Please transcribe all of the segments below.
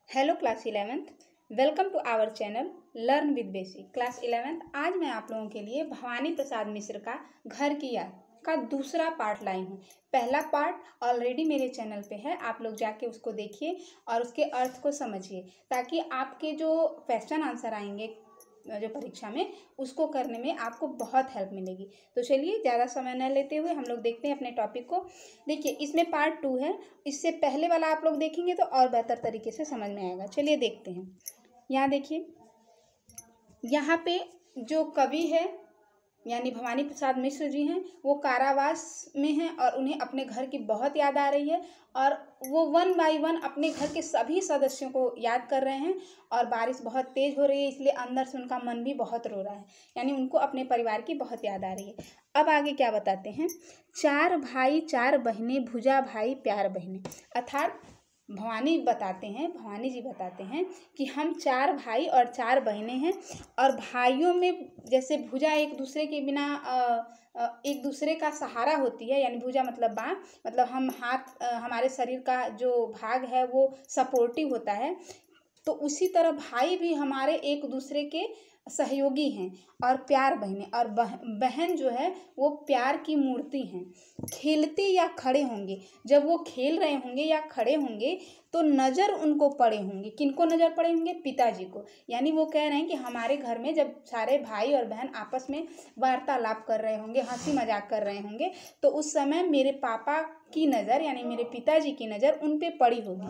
Hello class 11th। Welcome to our channel learn with basic. Class 11th, आज मैं आप लोगों के लिए भवानी प्रसाद मिश्र का घर की याद का दूसरा पार्ट लाई हूँ। पहला पार्ट ऑलरेडी मेरे चैनल पे है, आप लोग जाके उसको देखिए और उसके अर्थ को समझिए, ताकि आपके जो क्वेश्चन आंसर आएंगे जो परीक्षा में, उसको करने में आपको बहुत हेल्प मिलेगी। तो चलिए ज़्यादा समय न लेते हुए हम लोग देखते हैं अपने टॉपिक को। देखिए, इसमें पार्ट 2 है, इससे पहले वाला आप लोग देखेंगे तो और बेहतर तरीके से समझ में आएगा। चलिए देखते हैं। यहाँ देखिए, यहाँ पे जो कवि है यानी भवानी प्रसाद मिश्र जी हैं, वो कारावास में हैं और उन्हें अपने घर की बहुत याद आ रही है और वो 1 बाय 1 अपने घर के सभी सदस्यों को याद कर रहे हैं। और बारिश बहुत तेज़ हो रही है, इसलिए अंदर से उनका मन भी बहुत रो रहा है, यानी उनको अपने परिवार की बहुत याद आ रही है। अब आगे क्या बताते हैं, 4 भाई 4 बहनें, भुजा भाई प्यार बहनें। अर्थात भवानी जी बताते हैं कि हम 4 भाई और 4 बहनें हैं और भाइयों में जैसे भुजा एक दूसरे के बिना एक दूसरे का सहारा होती है, यानी भुजा मतलब बाँह, मतलब हम हाथ, हमारे शरीर का जो भाग है वो सपोर्टिव होता है। तो उसी तरह भाई भी हमारे एक दूसरे के सहयोगी हैं। और प्यार बहनें, और बहन जो है वो प्यार की मूर्ति हैं। खेलते या खड़े होंगे, जब वो खेल रहे होंगे या खड़े होंगे तो नज़र उनको पड़े होंगे। किनको नज़र पड़े होंगे? पिताजी को। यानी वो कह रहे हैं कि हमारे घर में जब सारे भाई और बहन आपस में वार्तालाप कर रहे होंगे, हंसी मजाक कर रहे होंगे, तो उस समय मेरे पापा की नज़र यानी मेरे पिताजी की नज़र उन पे पड़ी होगी।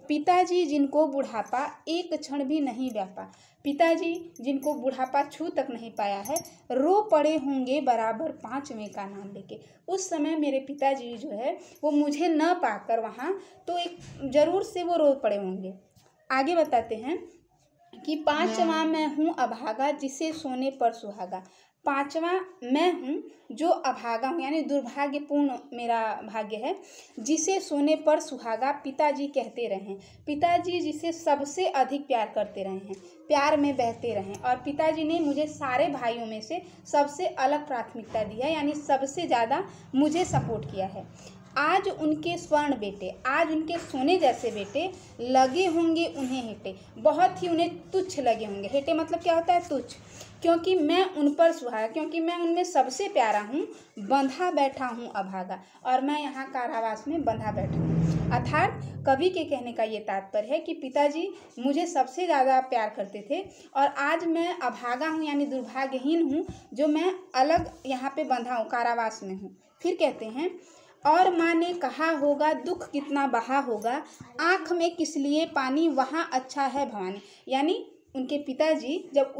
पिताजी जिनको बुढ़ापा एक क्षण भी नहीं व्यापा, पिताजी जिनको बुढ़ापा छू तक नहीं पाया है, रो पड़े होंगे बराबर 5वें का नाम लेके। उस समय मेरे पिताजी जो है वो मुझे न पाकर वहाँ तो एक ज़रूर से वो रो पड़े होंगे। आगे बताते हैं कि 5वां मैं हूँ अभागा, जिसे सोने पर सुहागा। 5वां मैं हूँ जो अभागा हूँ, यानी दुर्भाग्यपूर्ण मेरा भाग्य है, जिसे सोने पर सुहागा पिताजी कहते रहें। पिताजी जिसे सबसे अधिक प्यार करते रहे हैं, प्यार में बहते रहें, और पिताजी ने मुझे सारे भाइयों में से सबसे अलग प्राथमिकता दी है, यानी सबसे ज़्यादा मुझे सपोर्ट किया है। आज उनके स्वर्ण बेटे, आज उनके सोने जैसे बेटे लगे होंगे उन्हें हेटे, बहुत ही उन्हें तुच्छ लगे होंगे। हेटे मतलब क्या होता है? तुच्छ। क्योंकि मैं उन पर सुहागा, क्योंकि मैं उनमें सबसे प्यारा हूँ, बंधा बैठा हूँ अभागा, और मैं यहाँ कारावास में बंधा बैठा हूँ। अर्थात कवि के कहने का ये तात्पर्य है कि पिताजी मुझे सबसे ज़्यादा प्यार करते थे और आज मैं अभागा हूँ, यानी दुर्भाग्यहीन हूँ, जो मैं अलग यहाँ पे बंधा हूँ, कारावास में हूँ। फिर कहते हैं, और माँ ने कहा होगा दुख कितना बहा होगा, आँख में किस लिए पानी, वहाँ अच्छा है भवानी। यानी उनके पिताजी जब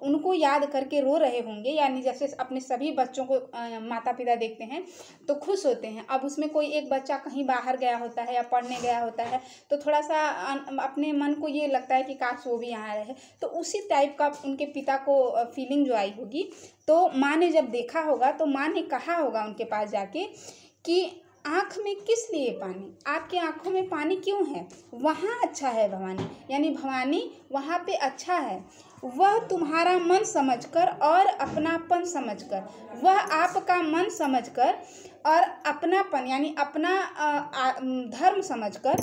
उनको याद करके रो रहे होंगे, यानी जैसे अपने सभी बच्चों को माता पिता देखते हैं तो खुश होते हैं। अब उसमें कोई एक बच्चा कहीं बाहर गया होता है या पढ़ने गया होता है तो थोड़ा सा अपने मन को ये लगता है कि काश वो भी यहाँ रहे, तो उसी टाइप का उनके पिता को फीलिंग जो आई होगी। तो माँ ने जब देखा होगा तो माँ ने कहा होगा उनके पास जाके कि आँख में किस लिए पानी, आपकी आँखों में पानी क्यों है, वहाँ अच्छा है भवानी, यानी भवानी वहाँ पे अच्छा है। वह तुम्हारा मन समझकर और अपनापन समझकर, वह आपका मन समझकर और अपनापन यानी अपना धर्म समझकर,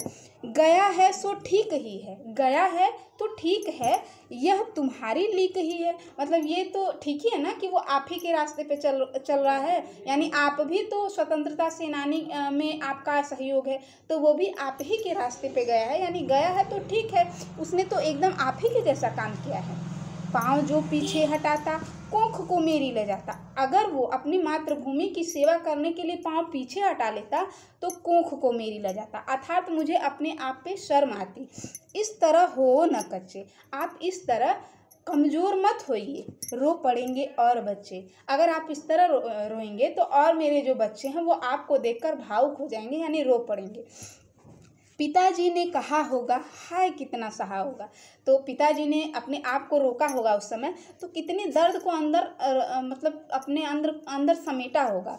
गया है सो ठीक ही है, गया है तो ठीक है, यह तुम्हारी लीक ही है। मतलब ये तो ठीक ही है ना कि वो आप ही के रास्ते पे चल रहा है, यानी आप भी तो स्वतंत्रता सेनानी में आपका सहयोग है, तो वो भी आप ही के रास्ते पे गया है, यानी गया है तो ठीक है, उसने तो एकदम आप ही के जैसा काम किया है। पाँव जो पीछे हटाता, कोख को मेरी ले जाता। अगर वो अपनी मातृभूमि की सेवा करने के लिए पाँव पीछे हटा लेता तो कोख को मेरी ले जाता, अर्थात मुझे अपने आप पे शर्म आती। इस तरह हो न कच्चे, आप इस तरह कमज़ोर मत होइए, रो पड़ेंगे और बच्चे। अगर आप इस तरह रोएंगे तो और मेरे जो बच्चे हैं वो आपको देखकर भावुक हो जाएंगे, यानी रो पड़ेंगे। पिताजी ने कहा होगा हाय कितना सहा होगा, तो पिताजी ने अपने आप को रोका होगा उस समय, तो कितने दर्द को अंदर मतलब अपने अंदर समेटा होगा।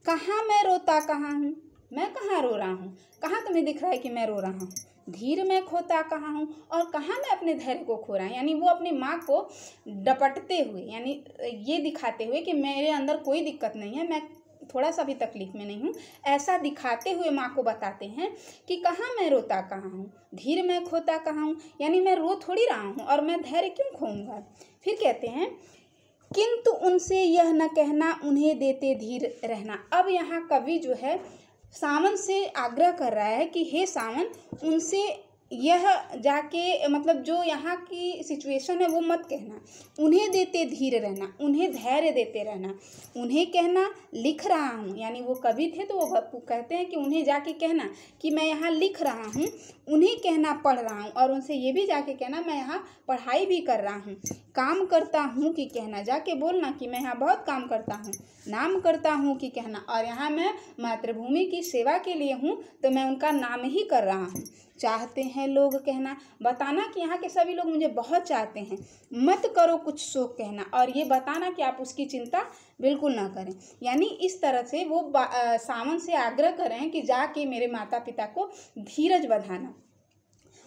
कहाँ मैं रोता कहाँ हूँ, मैं कहाँ रो रहा हूँ, कहाँ तुम्हें दिख रहा है कि मैं रो रहा हूँ। धीर मैं खोता कहाँ हूँ, और कहाँ मैं अपने धैर्य को खो रहा हूँ, यानी वो अपनी माँ को डपटते हुए, यानी ये दिखाते हुए कि मेरे अंदर कोई दिक्कत नहीं है, मैं थोड़ा सा भी तकलीफ में नहीं हूँ, ऐसा दिखाते हुए माँ को बताते हैं कि कहाँ मैं रोता कहाँ हूँ, धीर मैं खोता कहाँ हूँ, यानी मैं रो थोड़ी रहा हूँ और मैं धैर्य क्यों खोऊंगा। फिर कहते हैं किंतु उनसे यह न कहना उन्हें देते धीर रहना। अब यहाँ कवि जो है सावन से आग्रह कर रहा है कि हे सावन, उनसे यह जाके मतलब जो यहाँ की सिचुएशन है वो मत कहना, उन्हें देते धीर रहना, उन्हें धैर्य देते रहना। उन्हें कहना लिख रहा हूँ, यानी वो कवि थे तो वो कहते हैं कि उन्हें जाके कहना कि मैं यहाँ लिख रहा हूँ, उन्हें कहना पढ़ रहा हूँ, और उनसे ये भी जाके कहना मैं यहाँ पढ़ाई भी कर रहा हूँ। काम करता हूँ कि कहना, जाके बोलना कि मैं यहाँ बहुत काम करता हूँ। नाम करता हूँ कि कहना, और यहाँ मैं मातृभूमि की सेवा के लिए हूँ तो मैं उनका नाम ही कर रहा हूँ। चाहते हैं लोग कहना, बताना कि यहाँ के सभी लोग मुझे बहुत चाहते हैं। मत करो कुछ शोक कहना, और ये बताना कि आप उसकी चिंता बिल्कुल ना करें। यानी इस तरह से वो सावन से आग्रह करें कि जाके मेरे माता पिता को धीरज बंधाना।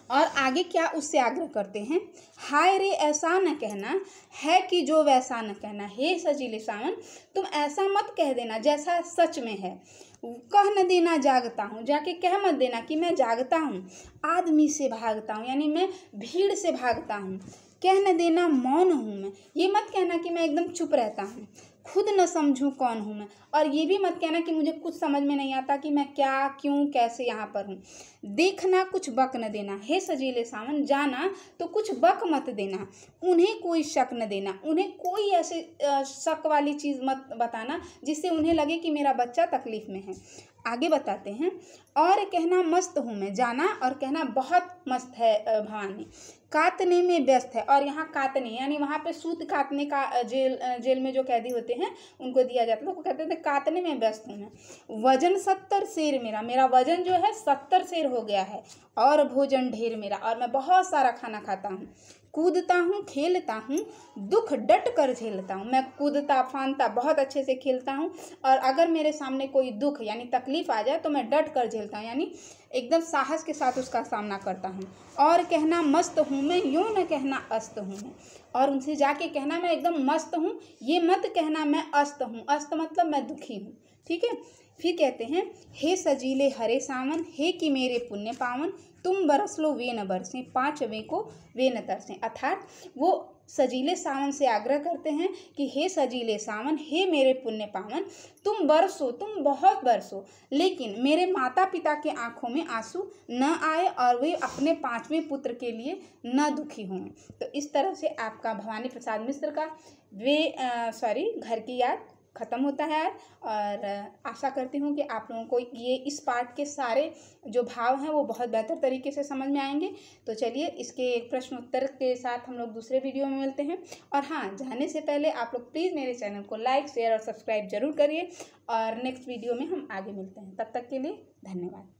और आगे क्या उससे आग्रह करते हैं, हाय रे ऐसा न कहना है कि जो वैसा न कहना। हे सजीले सावन, तुम ऐसा मत कह देना जैसा सच में है। कह न देना जागता हूँ, जाके कह मत देना कि मैं जागता हूँ, आदमी से भागता हूँ, यानी मैं भीड़ से भागता हूँ। कह न देना मौन हूँ मैं, ये मत कहना कि मैं एकदम चुप रहता हूँ। खुद न समझूं कौन हूँ मैं, और ये भी मत कहना कि मुझे कुछ समझ में नहीं आता कि मैं क्या क्यों कैसे यहाँ पर हूँ। देखना कुछ बक न देना, हे सजीले सावन, जाना तो कुछ बक मत देना। उन्हें कोई शक न देना, उन्हें कोई ऐसे शक वाली चीज़ मत बताना जिससे उन्हें लगे कि मेरा बच्चा तकलीफ में है। आगे बताते हैं, और कहना मस्त हूँ मैं, जाना और कहना बहुत मस्त है भवानी। काटने में व्यस्त है, और यहाँ काटने यानी वहाँ पे सूत काटने का जेल में जो कैदी होते हैं उनको दिया जाता है, तो कहते थे काटने में व्यस्त हूँ मैं। वजन 70 सेर मेरा, मेरा वजन जो है 70 सेर हो गया है। और भोजन ढेर मेरा, और मैं बहुत सारा खाना खाता हूँ। कूदता हूँ खेलता हूँ, दुख डट कर झेलता हूँ। मैं कूदता फानता बहुत अच्छे से खेलता हूँ, और अगर मेरे सामने कोई दुख यानी तकलीफ आ जाए तो मैं डट कर झेलता हूँ, यानी एकदम साहस के साथ उसका सामना करता हूँ। और कहना मस्त हूँ मैं, यूँ न कहना अस्त हूँ मैं, और उनसे जाके कहना मैं एकदम मस्त हूँ, ये मत कहना मैं अस्त हूँ। अस्त मतलब मैं दुखी हूँ, ठीक है। फिर कहते हैं, हे सजीले हरे सावन, हे कि मेरे पुण्य पावन, तुम बरस लो वे न बरसें, पाँच वे को वे न तरसें। अर्थात वो सजीले सावन से आग्रह करते हैं कि हे सजीले सावन, हे मेरे पुण्य पावन, तुम बरसो, तुम बहुत बरसो, लेकिन मेरे माता पिता के आंखों में आंसू न आए और वे अपने पांचवें पुत्र के लिए न दुखी हों। तो इस तरह से आपका भवानी प्रसाद मिश्र का घर की याद ख़त्म होता है। और आशा करती हूँ कि आप लोगों को ये इस पार्ट के सारे जो भाव हैं वो बहुत बेहतर तरीके से समझ में आएंगे। तो चलिए इसके प्रश्न उत्तर के साथ हम लोग दूसरे वीडियो में मिलते हैं। और हाँ, जाने से पहले आप लोग प्लीज़ मेरे चैनल को लाइक शेयर और सब्सक्राइब जरूर करिए, और नेक्स्ट वीडियो में हम आगे मिलते हैं। तब तक के लिए धन्यवाद।